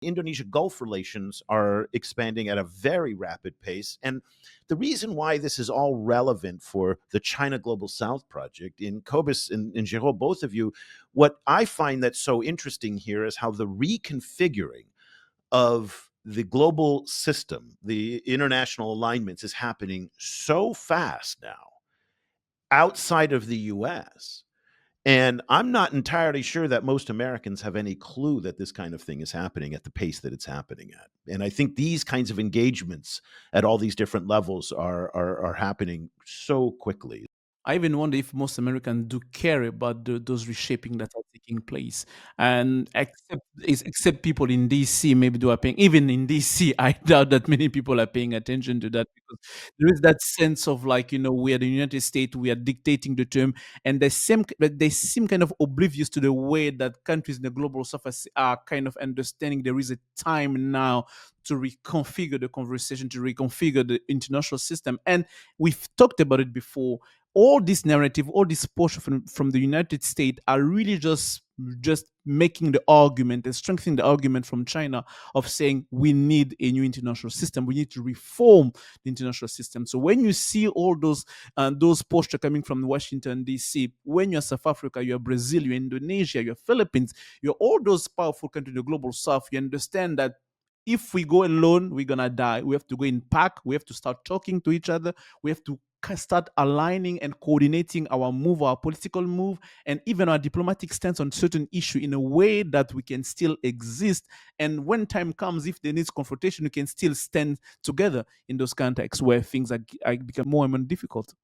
Indonesia Gulf relations are expanding at a very rapid pace. And the reason why this is all relevant for the China Global South project, in Cobus and Giraud, both of you, what I find that's so interesting here is how the reconfiguring of the global system, the international alignments, is happening so fast now outside of the US. And I'm not entirely sure that most Americans have any clue that this kind of thing is happening at the pace that it's happening at. And I think these kinds of engagements at all these different levels are happening so quickly. I even wonder if most Americans do care about those reshaping that are taking place, and except people in DC, maybe they are paying. Even in DC, I doubt that many people are paying attention to that, because there is that sense of, like, we are the United States, we are dictating the term, and they seem kind of oblivious to the way that countries in the global surface are kind of understanding there is a time now to reconfigure the conversation, to reconfigure the international system, and we've talked about it before. All this narrative, all this push from the United States are really just making the argument and strengthening the argument from China of saying we need a new international system. We need to reform the international system. So when you see all those postures coming from Washington D.C., when you're South Africa, you're Brazil, you're Indonesia, you're Philippines, you're all those powerful countries in the global South, you understand that if we go alone, we're gonna die. We have to go in pack. We have to start talking to each other. We have to start aligning and coordinating our move, our political move, and even our diplomatic stance on certain issue in a way that we can still exist. And when time comes, if there needs confrontation, we can still stand together in those contexts where things are become more and more difficult.